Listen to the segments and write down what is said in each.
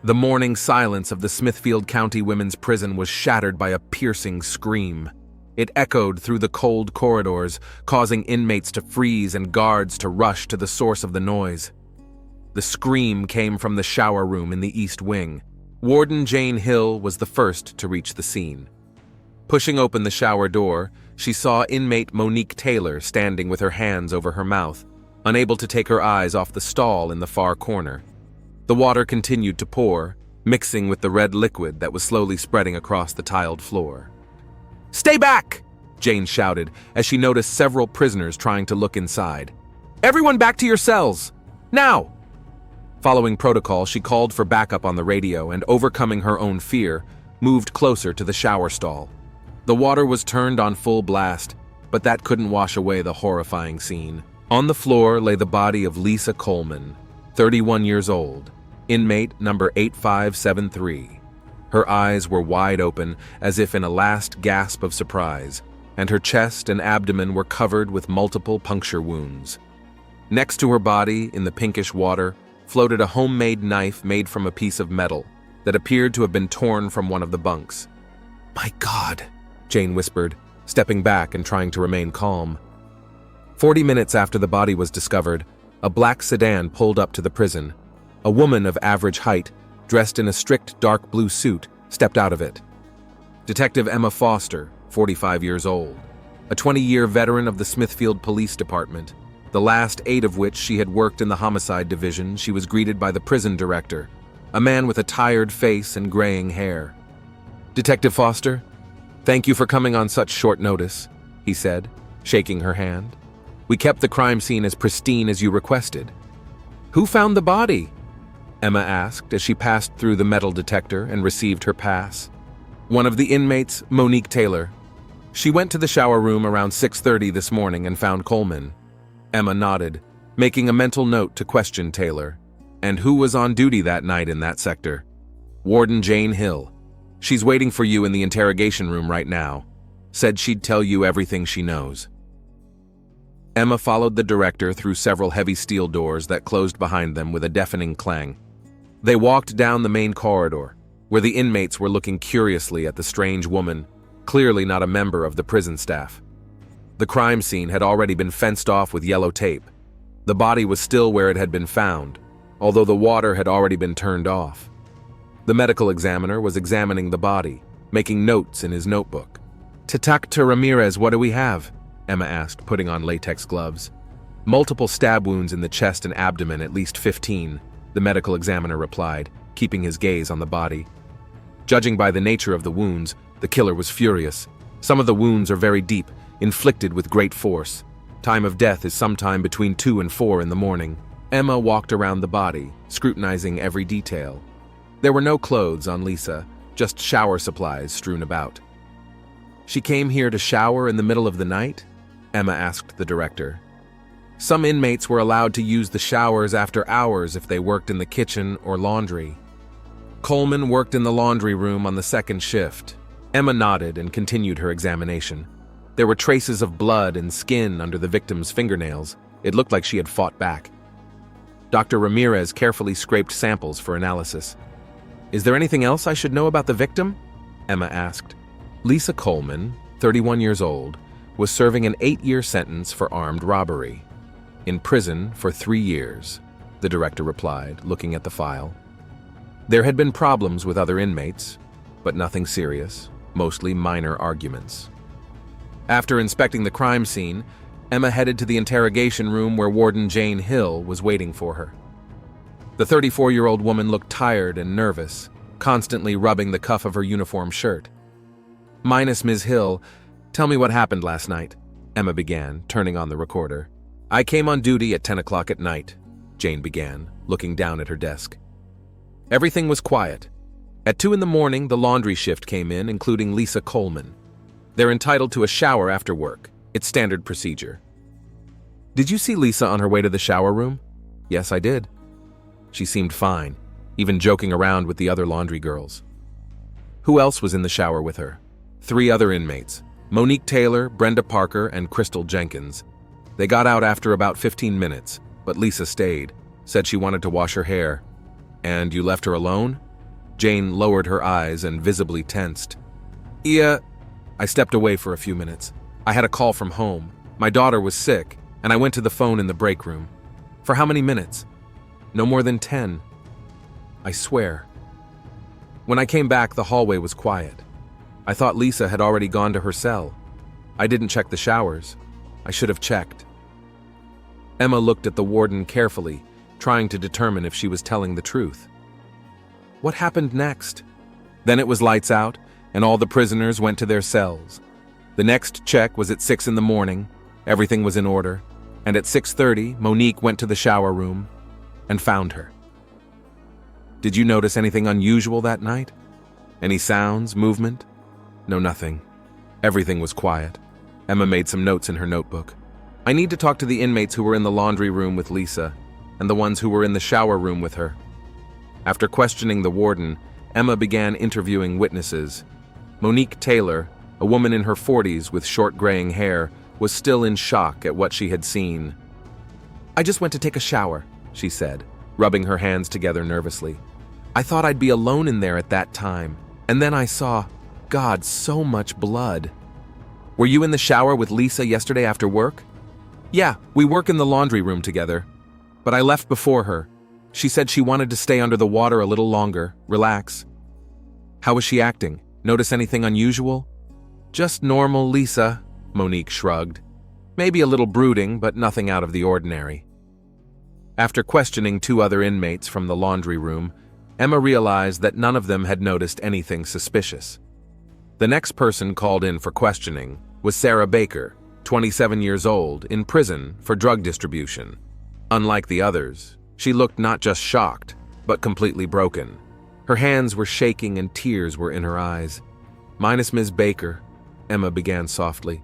The morning silence of the Smithfield County Women's Prison was shattered by a piercing scream. It echoed through the cold corridors, causing inmates to freeze and guards to rush to the source of the noise. The scream came from the shower room in the East Wing. Warden Jane Hill was the first to reach the scene. Pushing open the shower door, she saw inmate Monique Taylor standing with her hands over her mouth, unable to take her eyes off the stall in the far corner. The water continued to pour, mixing with the red liquid that was slowly spreading across the tiled floor. "Stay back!" Jane shouted as she noticed several prisoners trying to look inside. "Everyone back to your cells! Now!" Following protocol, she called for backup on the radio and, overcoming her own fear, moved closer to the shower stall. The water was turned on full blast, but that couldn't wash away the horrifying scene. On the floor lay the body of Lisa Coleman, 31 years old, inmate number 8573. Her eyes were wide open, as if in a last gasp of surprise, and her chest and abdomen were covered with multiple puncture wounds. Next to her body, in the pinkish water, floated a homemade knife made from a piece of metal that appeared to have been torn from one of the bunks. "My God," Jane whispered, stepping back and trying to remain calm. 40 minutes after the body was discovered, a black sedan pulled up to the prison. A woman of average height, dressed in a strict dark blue suit, stepped out of it. Detective Emma Foster, 45 years old, a 20-year veteran of the Smithfield Police Department, the last 8 of which she had worked in the homicide division. She was greeted by the prison director, a man with a tired face and graying hair. "Detective Foster, thank you for coming on such short notice," he said, shaking her hand. "We kept the crime scene as pristine as you requested." "Who found the body?" Emma asked as she passed through the metal detector and received her pass. "One of the inmates, Monique Taylor. She went to the shower room around 6:30 this morning and found Coleman." Emma nodded, making a mental note to question Taylor. "And who was on duty that night in that sector?" "Warden Jane Hill. She's waiting for you in the interrogation room right now. Said she'd tell you everything she knows." Emma followed the director through several heavy steel doors that closed behind them with a deafening clang. They walked down the main corridor, where the inmates were looking curiously at the strange woman, clearly not a member of the prison staff. The crime scene had already been fenced off with yellow tape. The body was still where it had been found, although the water had already been turned off. The medical examiner was examining the body, making notes in his notebook. "Detective Ramirez, what do we have?" Emma asked, putting on latex gloves. "Multiple stab wounds in the chest and abdomen, at least 15, the medical examiner replied, keeping his gaze on the body. Judging by the nature of the wounds, the killer was furious. Some of the wounds are very deep, inflicted with great force. Time of death is sometime between 2 and 4 in the morning. Emma walked around the body, scrutinizing every detail. There were no clothes on Lisa, just shower supplies strewn about. "She came here to shower in the middle of the night?" Emma asked the director. "Some inmates were allowed to use the showers after hours if they worked in the kitchen or laundry. Coleman worked in the laundry room on the second shift." Emma nodded and continued her examination. There were traces of blood and skin under the victim's fingernails. It looked like she had fought back. Dr. Ramirez carefully scraped samples for analysis. "Is there anything else I should know about the victim?" Emma asked. Lisa Coleman, 31 years old, was serving an 8-year sentence for armed robbery. "In prison for 3 years," the director replied, looking at the file. There had been problems with other inmates, but nothing serious, mostly minor arguments. After inspecting the crime scene, Emma headed to the interrogation room where Warden Jane Hill was waiting for her. The 34-year-old woman looked tired and nervous, constantly rubbing the cuff of her uniform shirt. "Minus Ms. Hill, tell me what happened last night," Emma began, turning on the recorder. "I came on duty at 10 o'clock at night," Jane began, looking down at her desk. "Everything was quiet. At 2 in the morning, the laundry shift came in, including Lisa Coleman. They're entitled to a shower after work. It's standard procedure." "Did you see Lisa on her way to the shower room?" "Yes, I did. She seemed fine, even joking around with the other laundry girls." "Who else was in the shower with her?" 3 other inmates, Monique Taylor, Brenda Parker, and Crystal Jenkins. They got out after about 15 minutes, but Lisa stayed, said she wanted to wash her hair. "And you left her alone?" Jane lowered her eyes and visibly tensed. "Yeah." I stepped away for a few minutes. I had a call from home. My daughter was sick, and I went to the phone in the break room. For how many minutes? No more than 10. I swear. When I came back, the hallway was quiet. I thought Lisa had already gone to her cell. I didn't check the showers. I should have checked. Emma looked at the warden carefully, trying to determine if she was telling the truth. What happened next? Then it was lights out, and all the prisoners went to their cells. The next check was at 6 in the morning. Everything was in order. And at 6:30, Monique went to the shower room and found her. Did you notice anything unusual that night? Any sounds, movement? No, nothing. Everything was quiet. Emma made some notes in her notebook. I need to talk to the inmates who were in the laundry room with Lisa, and the ones who were in the shower room with her. After questioning the warden, Emma began interviewing witnesses. Monique Taylor, a woman in her 40s with short graying hair, was still in shock at what she had seen. "I just went to take a shower," she said, rubbing her hands together nervously. "I thought I'd be alone in there at that time, and then I saw, God, so much blood." "Were you in the shower with Lisa yesterday after work?" "Yeah, we work in the laundry room together. But I left before her. She said she wanted to stay under the water a little longer, relax." "How was she acting? Notice anything unusual?" "Just normal Lisa," Monique shrugged. "Maybe a little brooding, but nothing out of the ordinary." After questioning 2 other inmates from the laundry room, Emma realized that none of them had noticed anything suspicious. The next person called in for questioning was Sarah Baker, 27 years old, in prison for drug distribution. Unlike the others, she looked not just shocked, but completely broken. Her hands were shaking and tears were in her eyes. "Minus Ms. Baker," Emma began softly.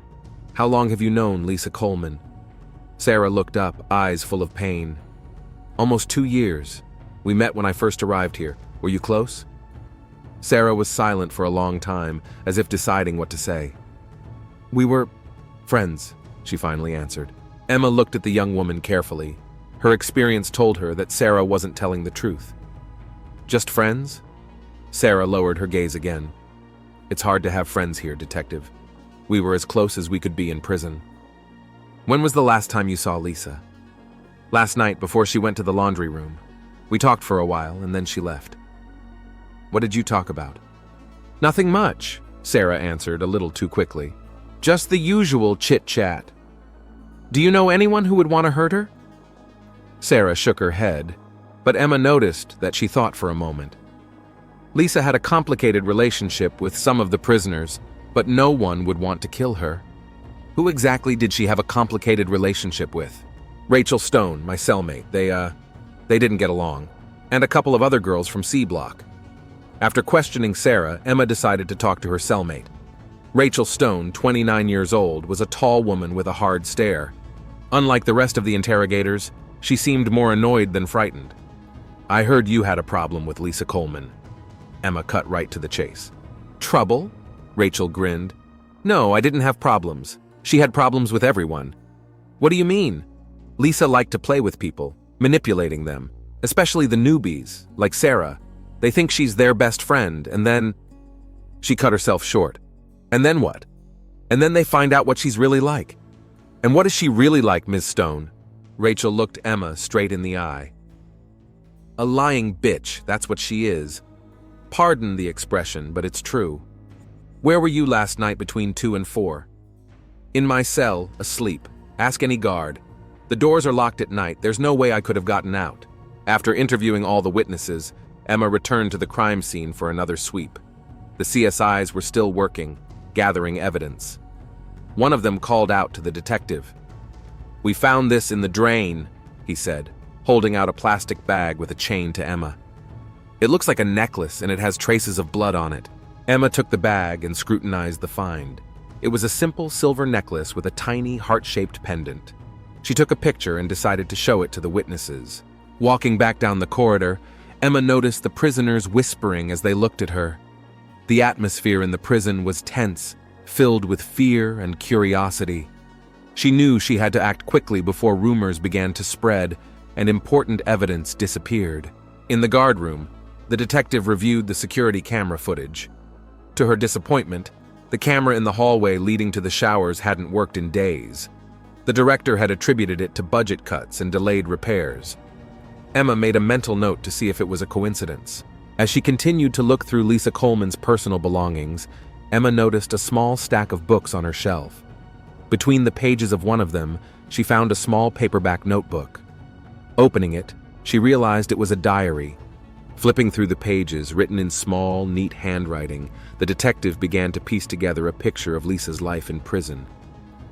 "How long have you known Lisa Coleman?" Sarah looked up, eyes full of pain. "Almost 2 years. We met when I first arrived here. Were you close?" Sarah was silent for a long time, as if deciding what to say. "We were friends," she finally answered. Emma looked at the young woman carefully. Her experience told her that Sarah wasn't telling the truth. "Just friends?" Sarah lowered her gaze again. "It's hard to have friends here, Detective. We were as close as we could be in prison." "When was the last time you saw Lisa?" "Last night, before she went to the laundry room. We talked for a while, and then she left." "What did you talk about?" "Nothing much," Sarah answered a little too quickly. "Just the usual chit-chat." "Do you know anyone who would want to hurt her?" Sarah shook her head, but Emma noticed that she thought for a moment. Lisa had a complicated relationship with some of the prisoners, but no one would want to kill her. Who exactly did she have a complicated relationship with? "Rachel Stone, my cellmate. They didn't get along. And a couple of other girls from C Block." After questioning Sarah, Emma decided to talk to her cellmate. Rachel Stone, 29 years old, was a tall woman with a hard stare. Unlike the rest of the interrogators, she seemed more annoyed than frightened. "I heard you had a problem with Lisa Coleman." Emma cut right to the chase. "Trouble?" Rachel grinned. "No, I didn't have problems. She had problems with everyone." "What do you mean?" "Lisa liked to play with people, manipulating them, especially the newbies, like Sarah. They think she's their best friend, and then..." She cut herself short. "And then what?" "And then they find out what she's really like." "And what is she really like, Ms. Stone?" Rachel looked Emma straight in the eye. "A lying bitch, that's what she is. Pardon the expression, but it's true." "Where were you last night between 2 and 4? "In my cell, asleep. Ask any guard. The doors are locked at night. There's no way I could have gotten out." After interviewing all the witnesses, Emma returned to the crime scene for another sweep. The CSIs were still working, gathering evidence. One of them called out to the detective. "We found this in the drain," he said, holding out a plastic bag with a chain to Emma. "It looks like a necklace and it has traces of blood on it." Emma took the bag and scrutinized the find. It was a simple silver necklace with a tiny heart-shaped pendant. She took a picture and decided to show it to the witnesses. Walking back down the corridor, Emma noticed the prisoners whispering as they looked at her. The atmosphere in the prison was tense, filled with fear and curiosity. She knew she had to act quickly before rumors began to spread and important evidence disappeared. In the guard room, The detective reviewed the security camera footage. To her disappointment, the camera in the hallway leading to the showers hadn't worked in days. The director had attributed it to budget cuts and delayed repairs. Emma made a mental note to see if it was a coincidence. As she continued to look through Lisa Coleman's personal belongings, Emma noticed a small stack of books on her shelf. Between the pages of one of them, she found a small paperback notebook. Opening it, she realized it was a diary. Flipping through the pages, written in small, neat handwriting, the detective began to piece together a picture of Lisa's life in prison.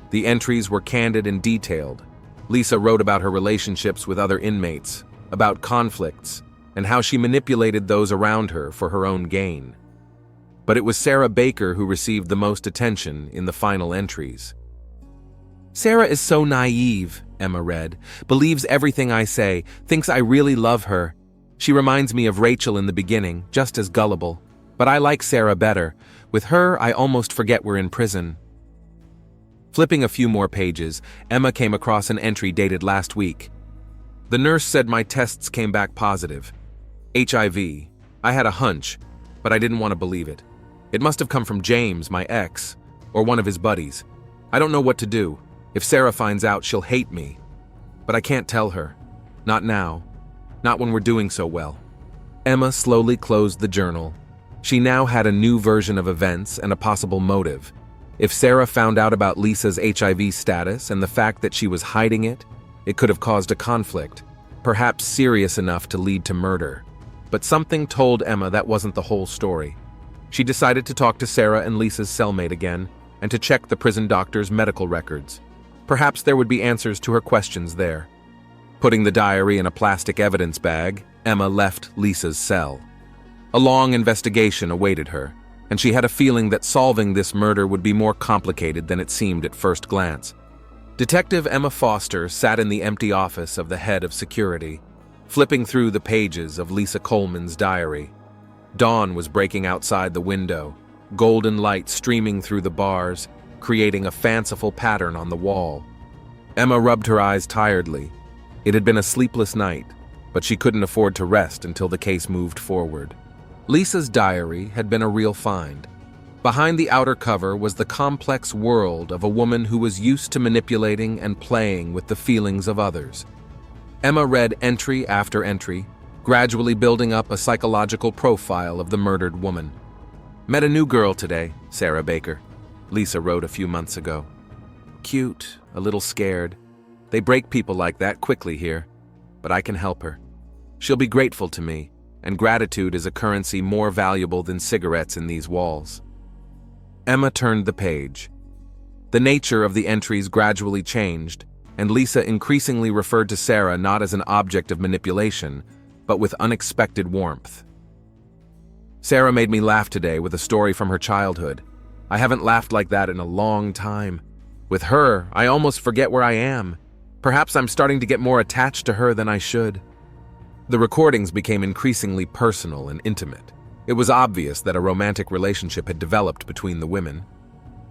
The entries were candid and detailed. Lisa wrote about her relationships with other inmates, about conflicts, and how she manipulated those around her for her own gain. But it was Sarah Baker who received the most attention in the final entries. "Sarah is so naive," Emma read, "believes everything I say, thinks I really love her. She reminds me of Rachel in the beginning, just as gullible. But I like Sarah better. With her, I almost forget we're in prison." Flipping a few more pages, Emma came across an entry dated last week. "The nurse said my tests came back positive. HIV. I had a hunch, but I didn't want to believe it. It must have come from James, my ex, or one of his buddies. I don't know what to do. If Sarah finds out, she'll hate me. But I can't tell her. Not now. Not when we're doing so well." Emma slowly closed the journal. She now had a new version of events and a possible motive. If Sarah found out about Lisa's HIV status and the fact that she was hiding it, it could have caused a conflict, perhaps serious enough to lead to murder. But something told Emma that wasn't the whole story. She decided to talk to Sarah and Lisa's cellmate again, and to check the prison doctor's medical records. Perhaps there would be answers to her questions there. Putting the diary in a plastic evidence bag, Emma left Lisa's cell. A long investigation awaited her, and she had a feeling that solving this murder would be more complicated than it seemed at first glance. Detective Emma Foster sat in the empty office of the head of security, flipping through the pages of Lisa Coleman's diary. Dawn was breaking outside the window, golden light streaming through the bars, creating a fanciful pattern on the wall. Emma rubbed her eyes tiredly. It had been a sleepless night, but she couldn't afford to rest until the case moved forward. Lisa's diary had been a real find. Behind the outer cover was the complex world of a woman who was used to manipulating and playing with the feelings of others. Emma read entry after entry, gradually building up a psychological profile of the murdered woman. "Met a new girl today, Sarah Baker," Lisa wrote a few months ago. "Cute, a little scared. They break people like that quickly here, but I can help her. She'll be grateful to me, and gratitude is a currency more valuable than cigarettes in these walls." Emma turned the page. The nature of the entries gradually changed, and Lisa increasingly referred to Sarah not as an object of manipulation, but with unexpected warmth. "Sarah made me laugh today with a story from her childhood. I haven't laughed like that in a long time. With her, I almost forget where I am. Perhaps I'm starting to get more attached to her than I should." The recordings became increasingly personal and intimate. It was obvious that a romantic relationship had developed between the women.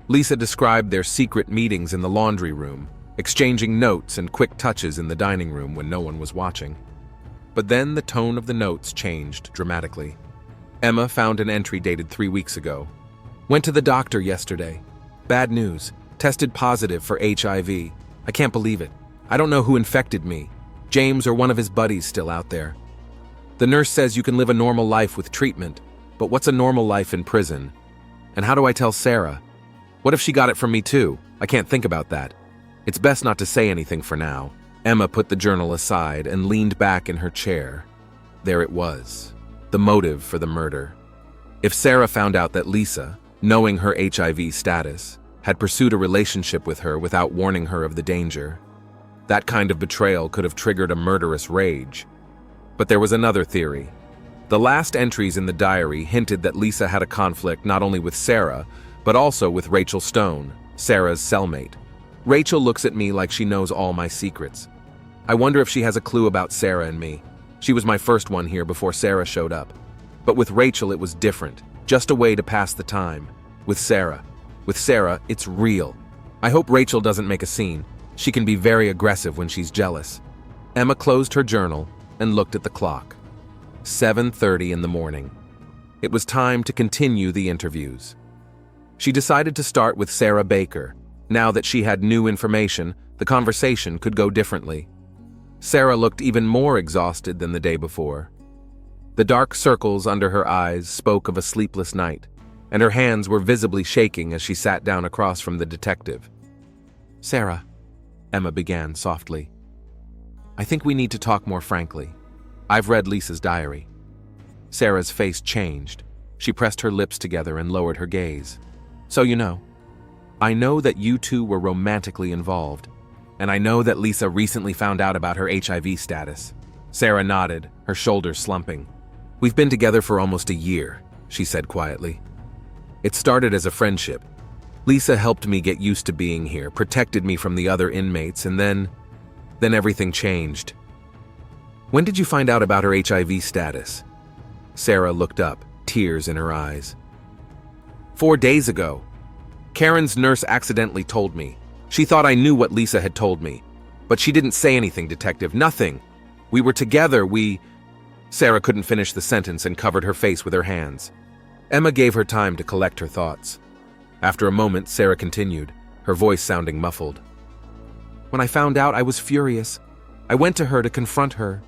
Lisa described their secret meetings in the laundry room, exchanging notes and quick touches in the dining room when no one was watching. But then the tone of the notes changed dramatically. Emma found an entry dated 3 weeks ago. "Went to the doctor yesterday. Bad news. Tested positive for HIV. I can't believe it. I don't know who infected me. James or one of his buddies still out there. The nurse says you can live a normal life with treatment, but what's a normal life in prison? And how do I tell Sarah? What if she got it from me too? I can't think about that. It's best not to say anything for now." Emma put the journal aside and leaned back in her chair. There it was, the motive for the murder. If Sarah found out that Lisa, knowing her HIV status, had pursued a relationship with her without warning her of the danger, that kind of betrayal could have triggered a murderous rage. But there was another theory. The last entries in the diary hinted that Lisa had a conflict not only with Sarah, but also with Rachel Stone, Sarah's cellmate. "Rachel looks at me like she knows all my secrets. I wonder if she has a clue about Sarah and me. She was my first one here before Sarah showed up. But with Rachel it was different, just a way to pass the time. With Sarah, it's real. I hope Rachel doesn't make a scene. She can be very aggressive when she's jealous." Emma closed her journal and looked at the clock. 7:30 in the morning. It was time to continue the interviews. She decided to start with Sarah Baker. Now that she had new information, the conversation could go differently. Sarah looked even more exhausted than the day before. The dark circles under her eyes spoke of a sleepless night, and her hands were visibly shaking as she sat down across from the detective. "Sarah," Emma began softly, "I think we need to talk more frankly. I've read Lisa's diary." Sarah's face changed. She pressed her lips together and lowered her gaze. "So you know, I know that you two were romantically involved, and I know that Lisa recently found out about her HIV status." Sarah nodded, her shoulders slumping. "We've been together for almost a year," she said quietly. "It started as a friendship. Lisa helped me get used to being here, protected me from the other inmates, and then everything changed." "When did you find out about her HIV status?" Sarah looked up, tears in her eyes. 4 days ago. Karen's nurse accidentally told me. She thought I knew what Lisa had told me. But she didn't say anything, Detective, nothing. We were together, Sarah couldn't finish the sentence and covered her face with her hands. Emma gave her time to collect her thoughts. After a moment, Sarah continued, her voice sounding muffled. "When I found out, I was furious. I went to her to confront her.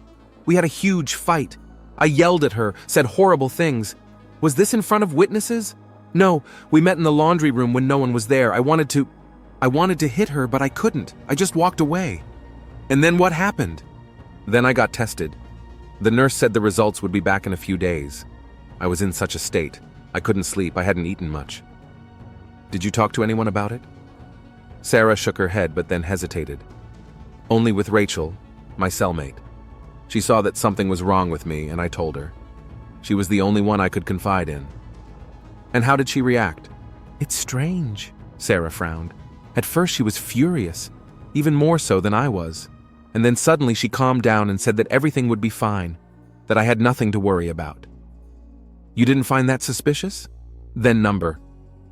We had a huge fight. I yelled at her, said horrible things. Was this in front of witnesses? No, we met in the laundry room when no one was there. I wanted to hit her, but I couldn't. I just walked away. And then what happened? Then I got tested. The nurse said the results would be back in a few days. I was in such a state. I couldn't sleep. I hadn't eaten much." "Did you talk to anyone about it?" Sarah shook her head but then hesitated. "Only with Rachel, my cellmate. She saw that something was wrong with me and I told her. She was the only one I could confide in." "And how did she react?" "It's strange," Sarah frowned. "At first she was furious, even more so than I was. And then suddenly she calmed down and said that everything would be fine, that I had nothing to worry about." "You didn't find that suspicious?" "Then number.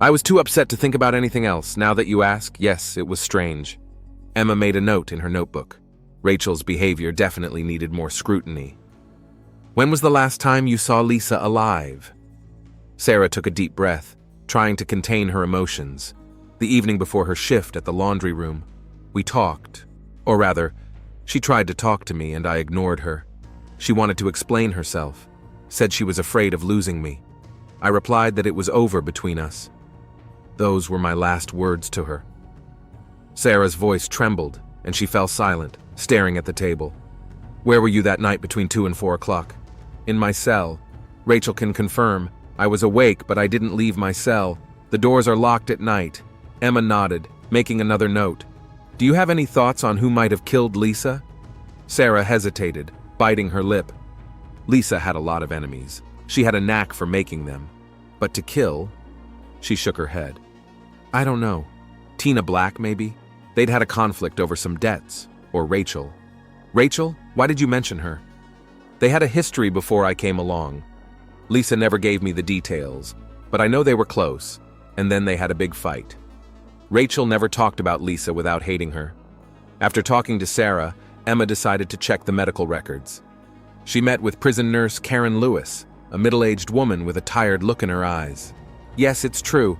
I was too upset to think about anything else. Now that you ask, yes, it was strange." Emma made a note in her notebook. Rachel's behavior definitely needed more scrutiny. "When was the last time you saw Lisa alive?" Sarah took a deep breath, trying to contain her emotions. "The evening before her shift at the laundry room. We talked. Or rather, she tried to talk to me and I ignored her. She wanted to explain herself, said she was afraid of losing me. I replied that it was over between us. Those were my last words to her." Sarah's voice trembled and she fell silent, staring at the table. "Where were you that night between 2 and 4 o'clock?" "In my cell. Rachel can confirm. I was awake, but I didn't leave my cell. The doors are locked at night." Emma nodded, making another note. "Do you have any thoughts on who might have killed Lisa?" Sarah hesitated, biting her lip. Lisa had a lot of enemies. She had a knack for making them. But to kill? She shook her head. "I don't know. Tina Black, maybe? They'd had a conflict over some debts. Or Rachel." "Rachel? Why did you mention her?" "They had a history before I came along. Lisa never gave me the details, but I know they were close, and then they had a big fight. Rachel never talked about Lisa without hating her. After talking to Sarah, Emma decided to check the medical records. She met with prison nurse Karen Lewis, a middle-aged woman with a tired look in her eyes. "Yes, it's true,"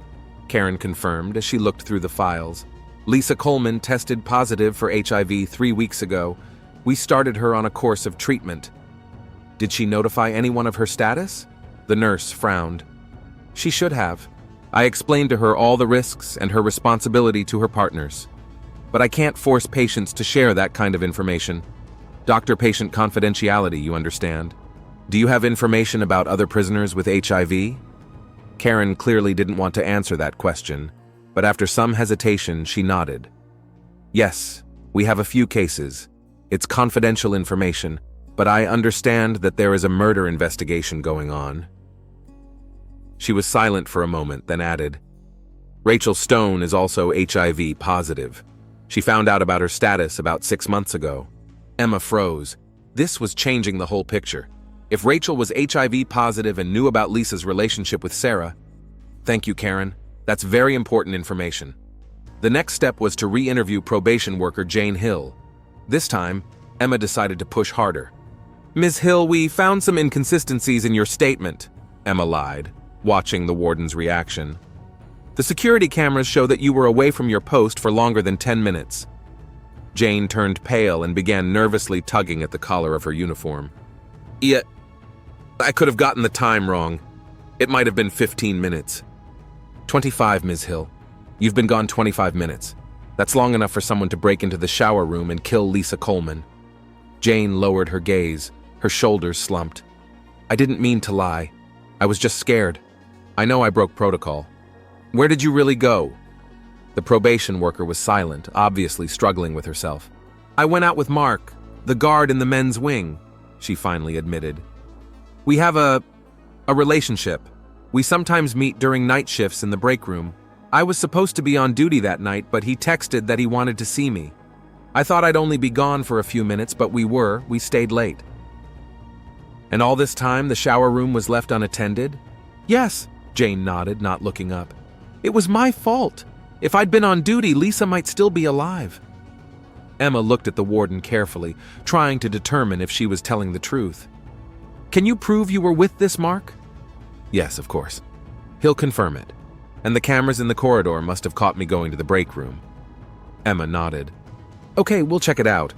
Karen confirmed as she looked through the files. "Lisa Coleman tested positive for HIV 3 weeks ago. We started her on a course of treatment." "Did she notify anyone of her status?" The nurse frowned. "She should have. I explained to her all the risks and her responsibility to her partners. But I can't force patients to share that kind of information. Doctor-patient confidentiality, you understand. Do you have information about other prisoners with HIV?" Karen clearly didn't want to answer that question, but after some hesitation, she nodded. "Yes, we have a few cases. It's confidential information, but I understand that there is a murder investigation going on." She was silent for a moment, then added, "Rachel Stone is also HIV positive. She found out about her status about 6 months ago." Emma froze. This was changing the whole picture. If Rachel was HIV positive and knew about Lisa's relationship with Sarah— "Thank you, Karen. That's very important information." The next step was to re-interview probation worker Jane Hill. This time, Emma decided to push harder. Ms. Hill, we found some inconsistencies in your statement, Emma lied, watching the warden's reaction. The security cameras show that you were away from your post for longer than 10 minutes. Jane turned pale and began nervously tugging at the collar of her uniform. Yeah, I could have gotten the time wrong. It might have been 15 minutes. 25, Ms. Hill. You've been gone 25 minutes. That's long enough for someone to break into the shower room and kill Lisa Coleman. Jane lowered her gaze, her shoulders slumped. I didn't mean to lie. I was just scared. I know I broke protocol. Where did you really go? The probation worker was silent, obviously struggling with herself. I went out with Mark, the guard in the men's wing, she finally admitted. We have a relationship. We sometimes meet during night shifts in the break room. I was supposed to be on duty that night, but he texted that he wanted to see me. I thought I'd only be gone for a few minutes, but we stayed late. And all this time, the shower room was left unattended? Yes, Jane nodded, not looking up. It was my fault. If I'd been on duty, Lisa might still be alive. Emma looked at the warden carefully, trying to determine if she was telling the truth. Can you prove you were with this Mark? Yes, of course. He'll confirm it. And the cameras in the corridor must have caught me going to the break room. Emma nodded. Okay, we'll check it out.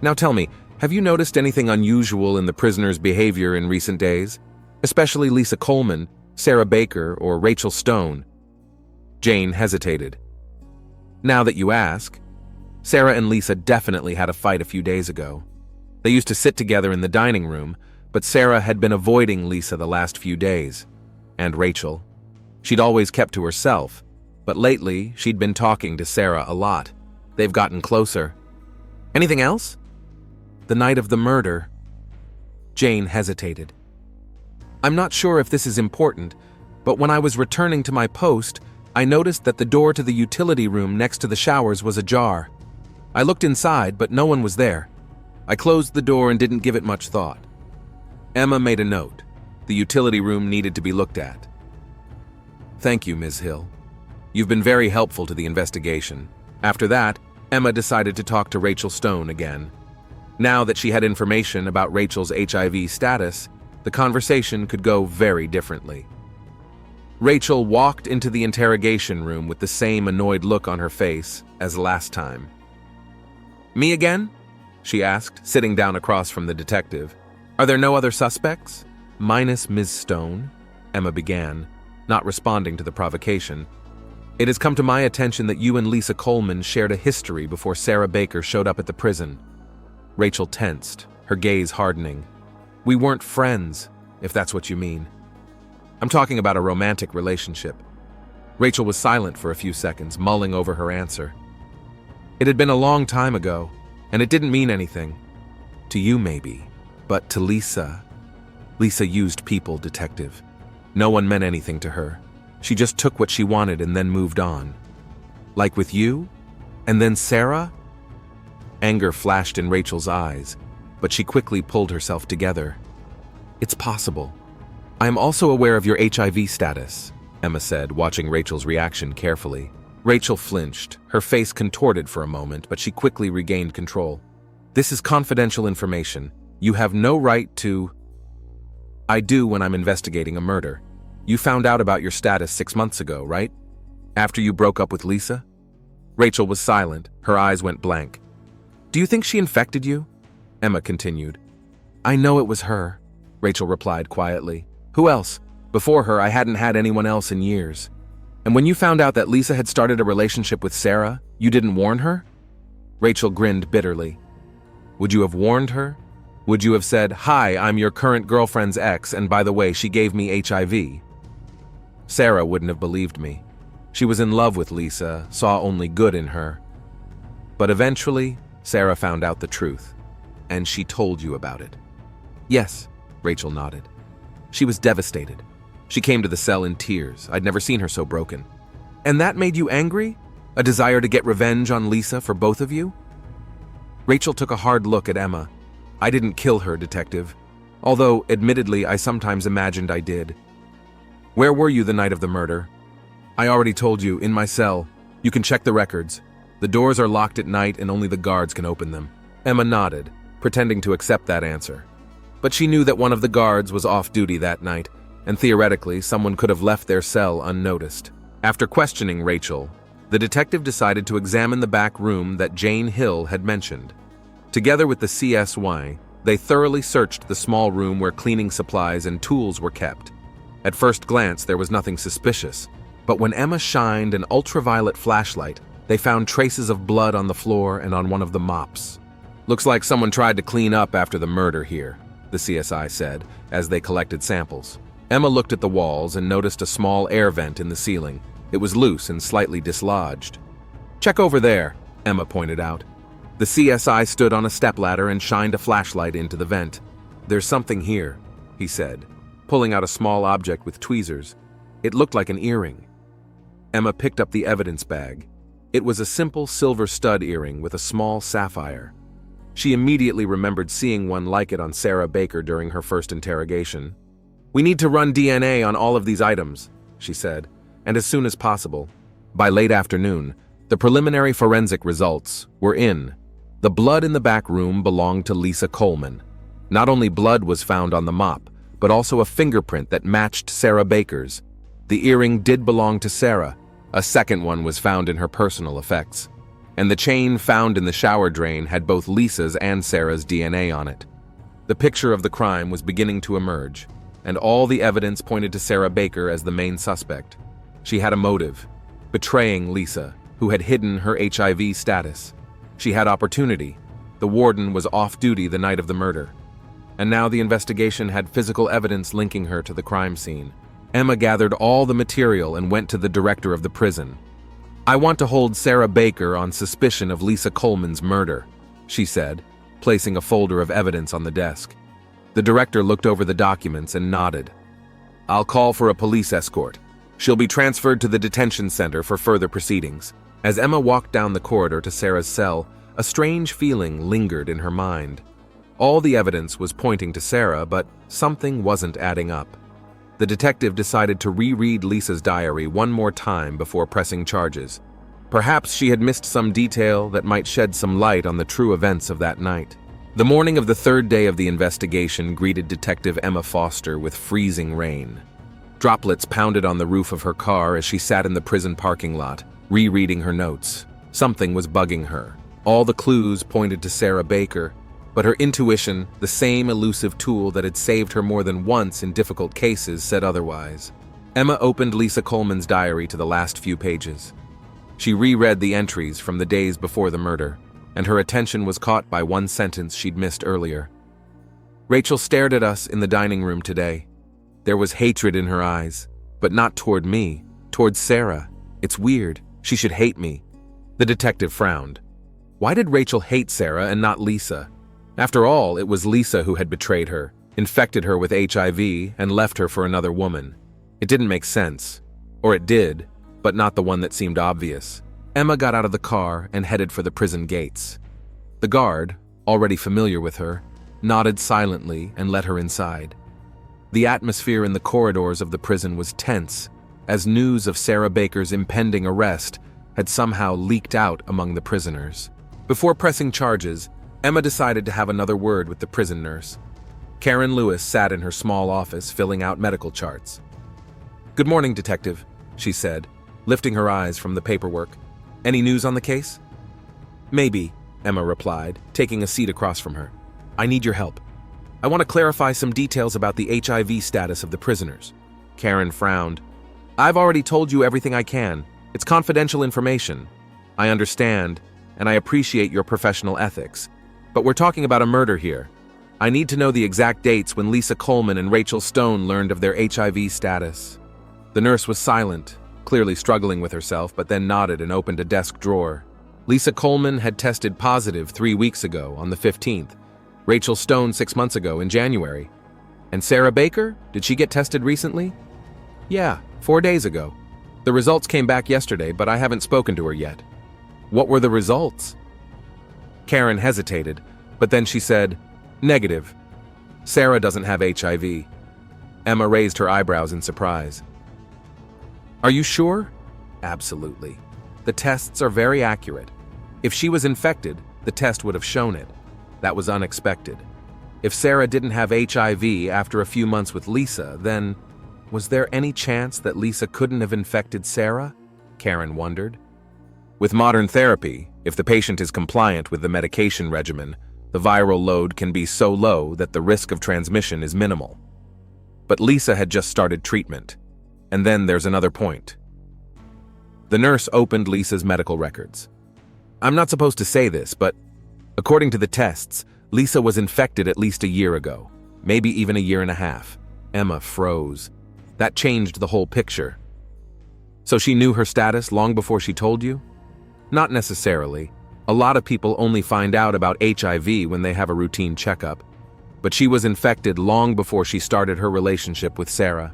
Now tell me, have you noticed anything unusual in the prisoner's behavior in recent days? Especially Lisa Coleman, Sarah Baker, or Rachel Stone? Jane hesitated. Now that you ask, Sarah and Lisa definitely had a fight a few days ago. They used to sit together in the dining room, but Sarah had been avoiding Lisa the last few days. And Rachel. She'd always kept to herself, but lately she'd been talking to Sarah a lot. They've gotten closer. Anything else? The night of the murder. Jane hesitated. I'm not sure if this is important, but when I was returning to my post, I noticed that the door to the utility room next to the showers was ajar. I looked inside, but no one was there. I closed the door and didn't give it much thought. Emma made a note. The utility room needed to be looked at. Thank you, Ms. Hill. You've been very helpful to the investigation. After that, Emma decided to talk to Rachel Stone again. Now that she had information about Rachel's HIV status, the conversation could go very differently. Rachel walked into the interrogation room with the same annoyed look on her face as last time. Me again? She asked, sitting down across from the detective. Are there no other suspects? Minus Ms. Stone, Emma began, not responding to the provocation. It has come to my attention that you and Lisa Coleman shared a history before Sarah Baker showed up at the prison. Rachel tensed, her gaze hardening. We weren't friends, if that's what you mean. I'm talking about a romantic relationship. Rachel was silent for a few seconds, mulling over her answer. It had been a long time ago, and it didn't mean anything. To you, maybe, but to Lisa. Lisa used people, detective. No one meant anything to her. She just took what she wanted and then moved on. Like with you? And then Sarah? Anger flashed in Rachel's eyes, but she quickly pulled herself together. It's possible. I am also aware of your HIV status, Emma said, watching Rachel's reaction carefully. Rachel flinched, her face contorted for a moment, but she quickly regained control. This is confidential information. You have no right to... I do when I'm investigating a murder. You found out about your status 6 months ago, right? After you broke up with Lisa? Rachel was silent, her eyes went blank. Do you think she infected you? Emma continued. I know it was her, Rachel replied quietly. Who else? Before her, I hadn't had anyone else in years. And when you found out that Lisa had started a relationship with Sarah, you didn't warn her? Rachel grinned bitterly. Would you have warned her? Would you have said, "Hi, I'm your current girlfriend's ex, and by the way, she gave me HIV"? Sarah wouldn't have believed me. She was in love with Lisa, saw only good in her. But eventually, Sarah found out the truth, and she told you about it. Yes, Rachel nodded. She was devastated. She came to the cell in tears. I'd never seen her so broken. And that made you angry? A desire to get revenge on Lisa for both of you? Rachel took a hard look at Emma. I didn't kill her, detective. Although, admittedly, I sometimes imagined I did. Where were you the night of the murder? I already told you, in my cell. You can check the records. The doors are locked at night and only the guards can open them. Emma nodded, pretending to accept that answer. But she knew that one of the guards was off duty that night, and theoretically, someone could have left their cell unnoticed. After questioning Rachel, the detective decided to examine the back room that Jane Hill had mentioned. Together with the CSY, they thoroughly searched the small room where cleaning supplies and tools were kept. At first glance, there was nothing suspicious, but when Emma shined an ultraviolet flashlight, they found traces of blood on the floor and on one of the mops. "Looks like someone tried to clean up after the murder here," the CSI said, as they collected samples. Emma looked at the walls and noticed a small air vent in the ceiling. It was loose and slightly dislodged. "Check over there," Emma pointed out. The CSI stood on a stepladder and shined a flashlight into the vent. "There's something here," he said, pulling out a small object with tweezers. It looked like an earring. Emma picked up the evidence bag. It was a simple silver stud earring with a small sapphire. She immediately remembered seeing one like it on Sarah Baker during her first interrogation. "We need to run DNA on all of these items," she said, "and as soon as possible." By late afternoon, the preliminary forensic results were in. The blood in the back room belonged to Lisa Coleman. Not only blood was found on the mop, but also a fingerprint that matched Sarah Baker's. The earring did belong to Sarah. A second one was found in her personal effects. And the chain found in the shower drain had both Lisa's and Sarah's DNA on it. The picture of the crime was beginning to emerge, and all the evidence pointed to Sarah Baker as the main suspect. She had a motive: betraying Lisa, who had hidden her HIV status. She had opportunity. The warden was off duty the night of the murder. And now the investigation had physical evidence linking her to the crime scene. Emma gathered all the material and went to the director of the prison. "I want to hold Sarah Baker on suspicion of Lisa Coleman's murder," she said, placing a folder of evidence on the desk. The director looked over the documents and nodded. "I'll call for a police escort. She'll be transferred to the detention center for further proceedings." As Emma walked down the corridor to Sarah's cell, a strange feeling lingered in her mind. All the evidence was pointing to Sarah, but something wasn't adding up. The detective decided to reread Lisa's diary one more time before pressing charges. Perhaps she had missed some detail that might shed some light on the true events of that night. The morning of the third day of the investigation greeted Detective Emma Foster with freezing rain. Droplets pounded on the roof of her car as she sat in the prison parking lot, rereading her notes. Something was bugging her. All the clues pointed to Sarah Baker, but her intuition, the same elusive tool that had saved her more than once in difficult cases, said otherwise. Emma opened Lisa Coleman's diary to the last few pages. She reread the entries from the days before the murder, and her attention was caught by one sentence she'd missed earlier. "Rachel stared at us in the dining room today. There was hatred in her eyes, but not toward me, toward Sarah. It's weird. She should hate me." The detective frowned. Why did Rachel hate Sarah and not Lisa? After all, it was Lisa who had betrayed her, infected her with HIV, and left her for another woman. It didn't make sense. Or it did, but not the one that seemed obvious. Emma got out of the car and headed for the prison gates. The guard, already familiar with her, nodded silently and let her inside. The atmosphere in the corridors of the prison was tense, as news of Sarah Baker's impending arrest had somehow leaked out among the prisoners. Before pressing charges, Emma decided to have another word with the prison nurse. Karen Lewis sat in her small office filling out medical charts. "Good morning, Detective," she said, lifting her eyes from the paperwork. "Any news on the case?" "Maybe," Emma replied, taking a seat across from her. "I need your help. I want to clarify some details about the HIV status of the prisoners." Karen frowned. "I've already told you everything I can. It's confidential information. I understand, and I appreciate your professional ethics. But we're talking about a murder here. I need to know the exact dates when Lisa Coleman and Rachel Stone learned of their HIV status." The nurse was silent, clearly struggling with herself, but then nodded and opened a desk drawer. Lisa Coleman had tested positive 3 weeks ago on the 15th. Rachel Stone 6 months ago in January. And Sarah Baker? Did she get tested recently? Yeah, 4 days ago. The results came back yesterday, but I haven't spoken to her yet. What were the results? Karen hesitated, but then she said, "Negative. Sarah doesn't have HIV." Emma raised her eyebrows in surprise. "Are you sure?" "Absolutely. The tests are very accurate. If she was infected, the test would have shown it. That was unexpected." If Sarah didn't have HIV after a few months with Lisa, then was there any chance that Lisa couldn't have infected Sarah? Karen wondered. With modern therapy, if the patient is compliant with the medication regimen, the viral load can be so low that the risk of transmission is minimal. But Lisa had just started treatment. And then there's another point. The nurse opened Lisa's medical records. I'm not supposed to say this, but according to the tests, Lisa was infected at least a year ago, maybe even a year and a half. Emma froze. That changed the whole picture. So she knew her status long before she told you? Not necessarily. A lot of people only find out about HIV when they have a routine checkup. But she was infected long before she started her relationship with Sarah.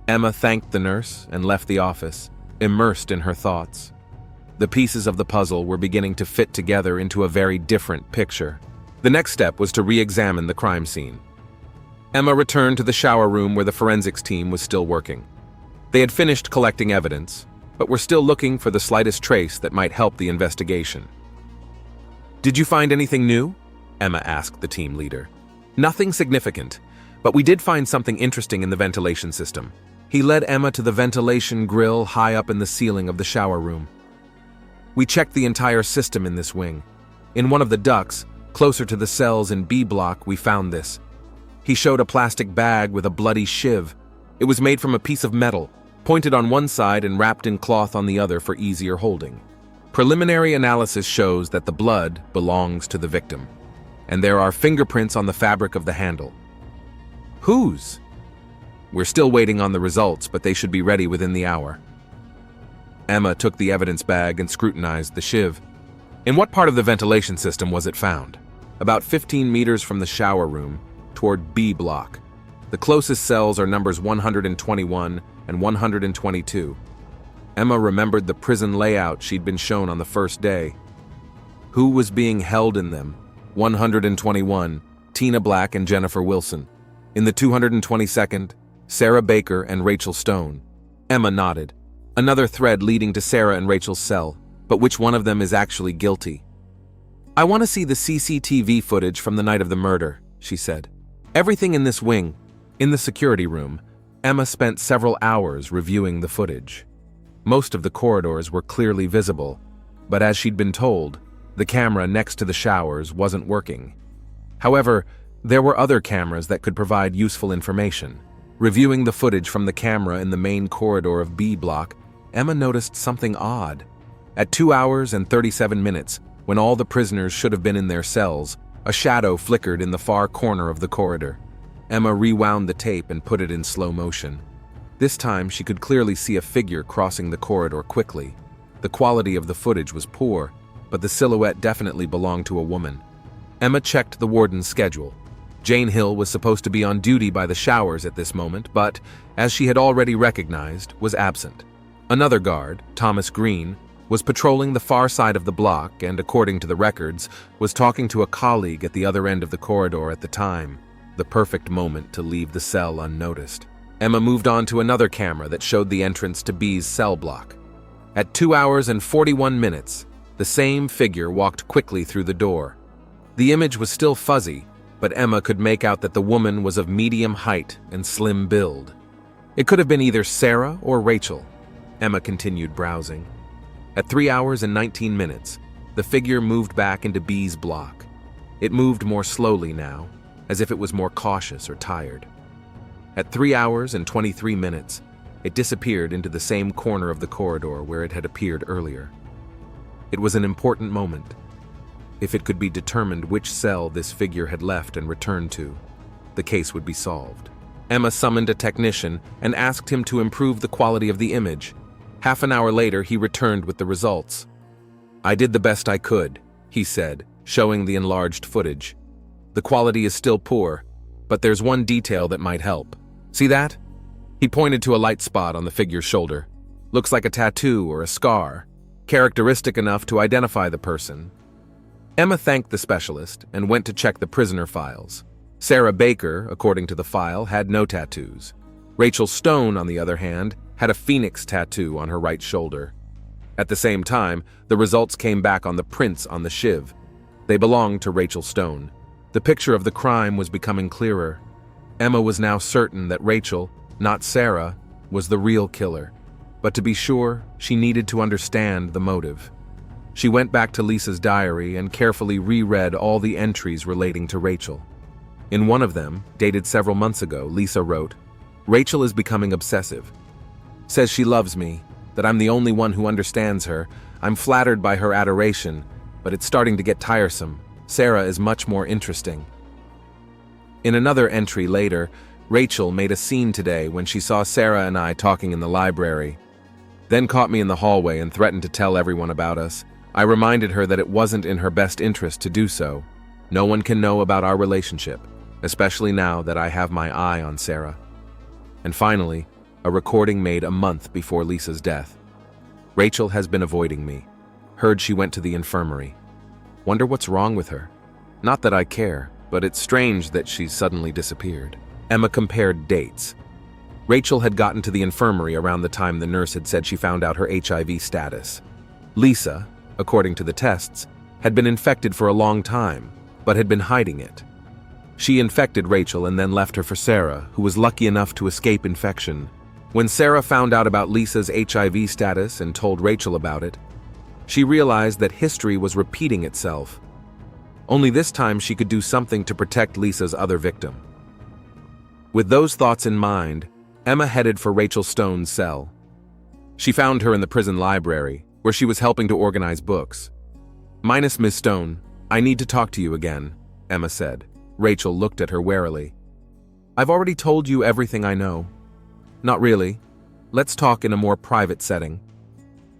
Emma thanked the nurse and left the office, immersed in her thoughts. The pieces of the puzzle were beginning to fit together into a very different picture. The next step was to re-examine the crime scene. Emma returned to the shower room where the forensics team was still working. They had finished collecting evidence, but were still looking for the slightest trace that might help the investigation. Did you find anything new? Emma asked the team leader. Nothing significant, but we did find something interesting in the ventilation system. He led Emma to the ventilation grill high up in the ceiling of the shower room. We checked the entire system in this wing. In one of the ducts, closer to the cells in B block, we found this. He showed a plastic bag with a bloody shiv. It was made from a piece of metal, pointed on one side and wrapped in cloth on the other for easier holding. Preliminary analysis shows that the blood belongs to the victim, and there are fingerprints on the fabric of the handle. Whose? We're still waiting on the results, but they should be ready within the hour. Emma took the evidence bag and scrutinized the shiv. In what part of the ventilation system was it found? About 15 meters from the shower room, toward B block. The closest cells are numbers 121 and 122. Emma remembered the prison layout she'd been shown on the first day. Who was being held in them? 121, Tina Black and Jennifer Wilson. In the 222nd, Sarah Baker and Rachel Stone. Emma nodded. Another thread leading to Sarah and Rachel's cell, but which one of them is actually guilty? I want to see the CCTV footage from the night of the murder, she said. Everything in this wing, in the security room, Emma spent several hours reviewing the footage. Most of the corridors were clearly visible, but as she'd been told, the camera next to the showers wasn't working. However, there were other cameras that could provide useful information. Reviewing the footage from the camera in the main corridor of B block, Emma noticed something odd. At 2 hours and 37 minutes, when all the prisoners should have been in their cells, a shadow flickered in the far corner of the corridor. Emma rewound the tape and put it in slow motion. This time, she could clearly see a figure crossing the corridor quickly. The quality of the footage was poor, but the silhouette definitely belonged to a woman. Emma checked the warden's schedule. Jane Hill was supposed to be on duty by the showers at this moment, but, as she had already recognized, was absent. Another guard, Thomas Green, was patrolling the far side of the block and, according to the records, was talking to a colleague at the other end of the corridor at the time. The perfect moment to leave the cell unnoticed. Emma moved on to another camera that showed the entrance to B's cell block. At 2 hours and 41 minutes, the same figure walked quickly through the door. The image was still fuzzy, but Emma could make out that the woman was of medium height and slim build. It could have been either Sarah or Rachel. Emma continued browsing. At 3 hours and 19 minutes, the figure moved back into B's block. It moved more slowly now, as if it was more cautious or tired. At 3 hours and 23 minutes, it disappeared into the same corner of the corridor where it had appeared earlier. It was an important moment. If it could be determined which cell this figure had left and returned to, the case would be solved. Emma summoned a technician and asked him to improve the quality of the image. Half an hour later, he returned with the results. I did the best I could, he said, showing the enlarged footage. The quality is still poor, but there's one detail that might help. See that? He pointed to a light spot on the figure's shoulder. Looks like a tattoo or a scar, characteristic enough to identify the person. Emma thanked the specialist and went to check the prisoner files. Sarah Baker, according to the file, had no tattoos. Rachel Stone, on the other hand, had a phoenix tattoo on her right shoulder. At the same time, the results came back on the prints on the shiv. They belonged to Rachel Stone. The picture of the crime was becoming clearer. Emma was now certain that Rachel, not Sarah, was the real killer. But to be sure, she needed to understand the motive. She went back to Lisa's diary and carefully reread all the entries relating to Rachel. In one of them, dated several months ago, Lisa wrote, "Rachel is becoming obsessive. Says she loves me, that I'm the only one who understands her. I'm flattered by her adoration, but it's starting to get tiresome. Sarah is much more interesting." In another entry later, Rachel made a scene today when she saw Sarah and I talking in the library. Then caught me in the hallway and threatened to tell everyone about us. I reminded her that it wasn't in her best interest to do so. No one can know about our relationship, especially now that I have my eye on Sarah. And finally, a recording made a month before Lisa's death. Rachel has been avoiding me. Heard she went to the infirmary. Wonder what's wrong with her. Not that I care, but it's strange that she's suddenly disappeared. Emma compared dates. Rachel had gotten to the infirmary around the time the nurse had said she found out her HIV status. Lisa, according to the tests, had been infected for a long time, but had been hiding it. She infected Rachel and then left her for Sarah, who was lucky enough to escape infection. When Sarah found out about Lisa's HIV status and told Rachel about it, she realized that history was repeating itself. Only this time she could do something to protect Lisa's other victim. With those thoughts in mind, Emma headed for Rachel Stone's cell. She found her in the prison library, where she was helping to organize books. "Minus Miss Stone, I need to talk to you again," Emma said. Rachel looked at her warily. "I've already told you everything I know." "Not really. Let's talk in a more private setting."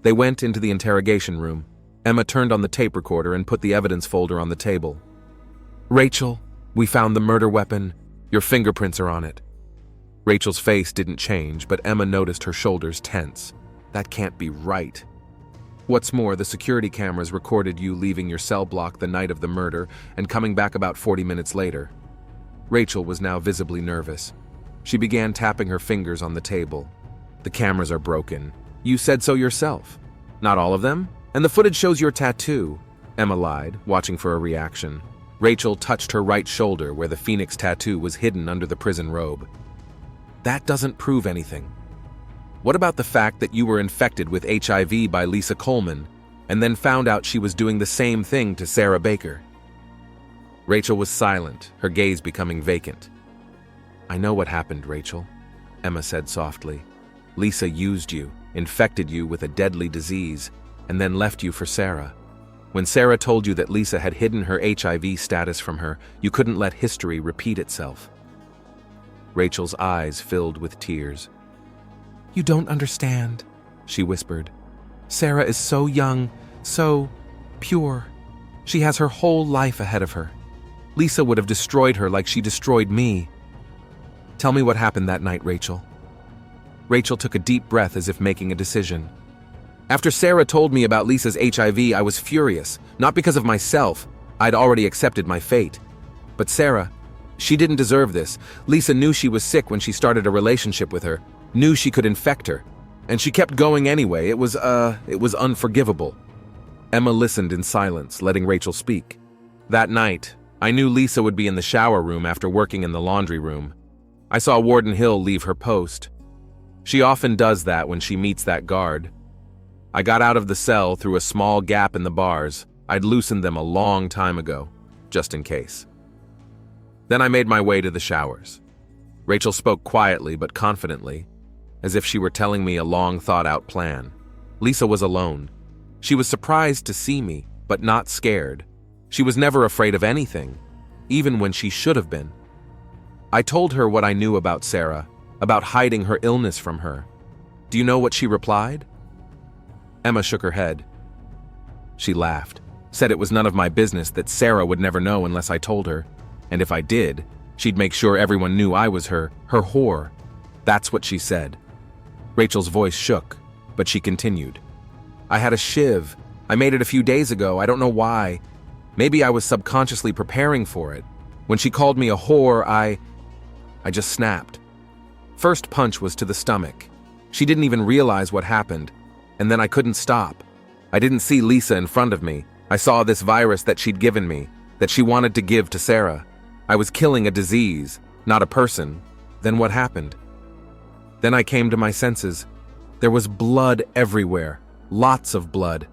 They went into the interrogation room. Emma turned on the tape recorder and put the evidence folder on the table. "Rachel, we found the murder weapon. Your fingerprints are on it." Rachel's face didn't change, but Emma noticed her shoulders tense. "That can't be right. What's more, the security cameras recorded you leaving your cell block the night of the murder and coming back about 40 minutes later." Rachel was now visibly nervous. She began tapping her fingers on the table. "The cameras are broken. You said so yourself." "Not all of them? And the footage shows your tattoo," Emma lied, watching for a reaction. Rachel touched her right shoulder where the phoenix tattoo was hidden under the prison robe. "That doesn't prove anything. What about the fact that you were infected with HIV by Lisa Coleman and then found out she was doing the same thing to Sarah Baker?" Rachel was silent, her gaze becoming vacant. "I know what happened, Rachel," Emma said softly. "Lisa used you, infected you with a deadly disease, and then left you for Sarah. When Sarah told you that Lisa had hidden her HIV status from her, you couldn't let history repeat itself." Rachel's eyes filled with tears. "You don't understand," she whispered. "Sarah is so young, so pure. She has her whole life ahead of her. Lisa would have destroyed her like she destroyed me." "Tell me what happened that night, Rachel." Rachel took a deep breath as if making a decision. "After Sarah told me about Lisa's HIV, I was furious, not because of myself. I'd already accepted my fate. But Sarah, she didn't deserve this. Lisa knew she was sick when she started a relationship with her, knew she could infect her, and she kept going anyway. It was unforgivable." Emma listened in silence, letting Rachel speak. "That night, I knew Lisa would be in the shower room after working in the laundry room. I saw Warden Hill leave her post. She often does that when she meets that guard. I got out of the cell through a small gap in the bars. I'd loosened them a long time ago, just in case. Then I made my way to the showers." Rachel spoke quietly but confidently, as if she were telling me a long thought-out plan. Lisa was alone. She was surprised to see me, but not scared. She was never afraid of anything, even when she should have been. I told her what I knew about Sarah, about hiding her illness from her. Do you know what she replied? Emma shook her head. She laughed, said it was none of my business, that Sarah would never know unless I told her, and if I did, she'd make sure everyone knew I was her whore. That's what she said. Rachel's voice shook, but she continued. I had a shiv. I made it a few days ago. I don't know why. Maybe I was subconsciously preparing for it. When she called me a whore, I just snapped. First punch was to the stomach. She didn't even realize what happened, and then I couldn't stop. I didn't see Lisa in front of me. I saw this virus that she'd given me, that she wanted to give to Sarah. I was killing a disease, not a person. Then what happened? Then I came to my senses. There was blood everywhere, lots of blood.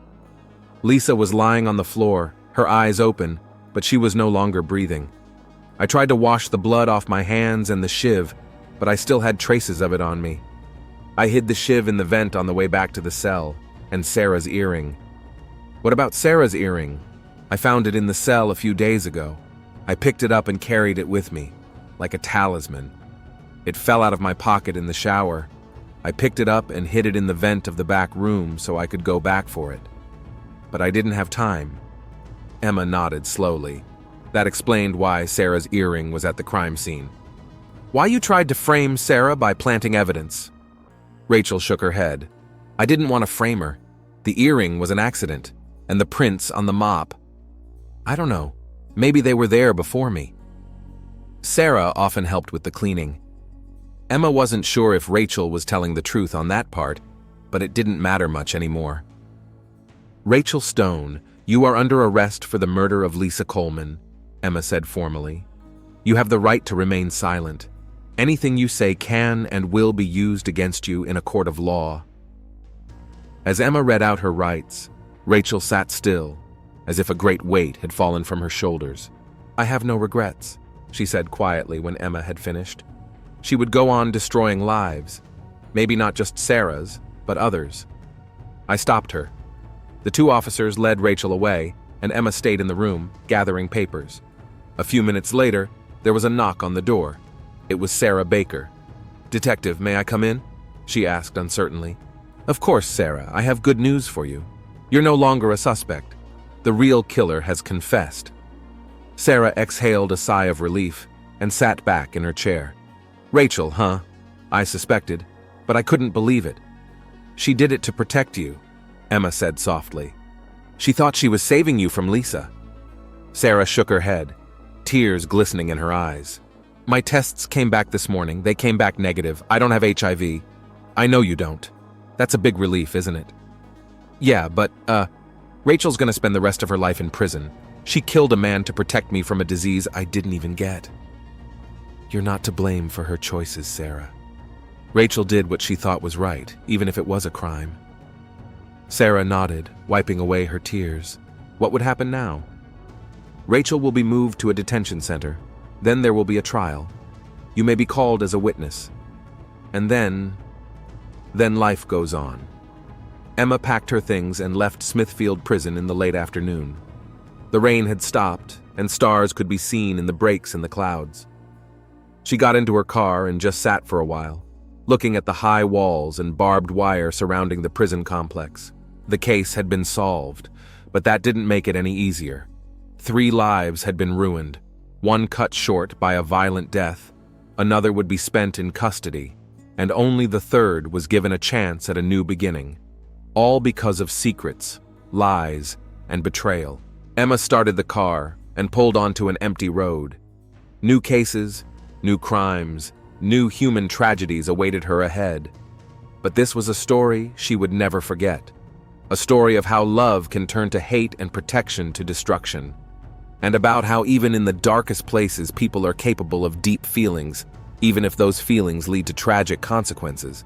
Lisa was lying on the floor, her eyes open, but she was no longer breathing. I tried to wash the blood off my hands and the shiv, but I still had traces of it on me. I hid the shiv in the vent on the way back to the cell, and Sarah's earring. What about Sarah's earring? I found it in the cell a few days ago. I picked it up and carried it with me, like a talisman. It fell out of my pocket in the shower. I picked it up and hid it in the vent of the back room so I could go back for it. But I didn't have time. Emma nodded slowly. That explained why Sarah's earring was at the crime scene. Why you tried to frame Sarah by planting evidence? Rachel shook her head. I didn't want to frame her. The earring was an accident, and the prints on the mop. I don't know. Maybe they were there before me. Sarah often helped with the cleaning. Emma wasn't sure if Rachel was telling the truth on that part, but it didn't matter much anymore. Rachel Stone, you are under arrest for the murder of Lisa Coleman, Emma said formally. You have the right to remain silent. Anything you say can and will be used against you in a court of law. As Emma read out her rights, Rachel sat still, as if a great weight had fallen from her shoulders. I have no regrets, she said quietly when Emma had finished. She would go on destroying lives, maybe not just Sarah's, but others. I stopped her. The two officers led Rachel away, and Emma stayed in the room, gathering papers. A few minutes later, there was a knock on the door. It was Sarah Baker. Detective, may I come in? She asked uncertainly. Of course, Sarah, I have good news for you. You're no longer a suspect. The real killer has confessed. Sarah exhaled a sigh of relief and sat back in her chair. Rachel, huh? I suspected, but I couldn't believe it. She did it to protect you, Emma said softly. She thought she was saving you from Lisa. Sarah shook her head, tears glistening in her eyes. My tests came back this morning. They came back negative. I don't have HIV. I know you don't. That's a big relief, isn't it? Yeah, but, Rachel's gonna spend the rest of her life in prison. She killed a man to protect me from a disease I didn't even get. You're not to blame for her choices, Sarah. Rachel did what she thought was right, even if it was a crime. Sarah nodded, wiping away her tears. What would happen now? Rachel will be moved to a detention center. Then there will be a trial. You may be called as a witness. And then life goes on. Emma packed her things and left Smithfield Prison in the late afternoon. The rain had stopped, and stars could be seen in the breaks in the clouds. She got into her car and just sat for a while, looking at the high walls and barbed wire surrounding the prison complex. The case had been solved, but that didn't make it any easier. 3 lives had been ruined, one cut short by a violent death, another would be spent in custody, and only the third was given a chance at a new beginning. All because of secrets, lies, and betrayal. Emma started the car and pulled onto an empty road. New cases, new crimes, new human tragedies awaited her ahead. But this was a story she would never forget. A story of how love can turn to hate and protection to destruction. And about how even in the darkest places people are capable of deep feelings, even if those feelings lead to tragic consequences.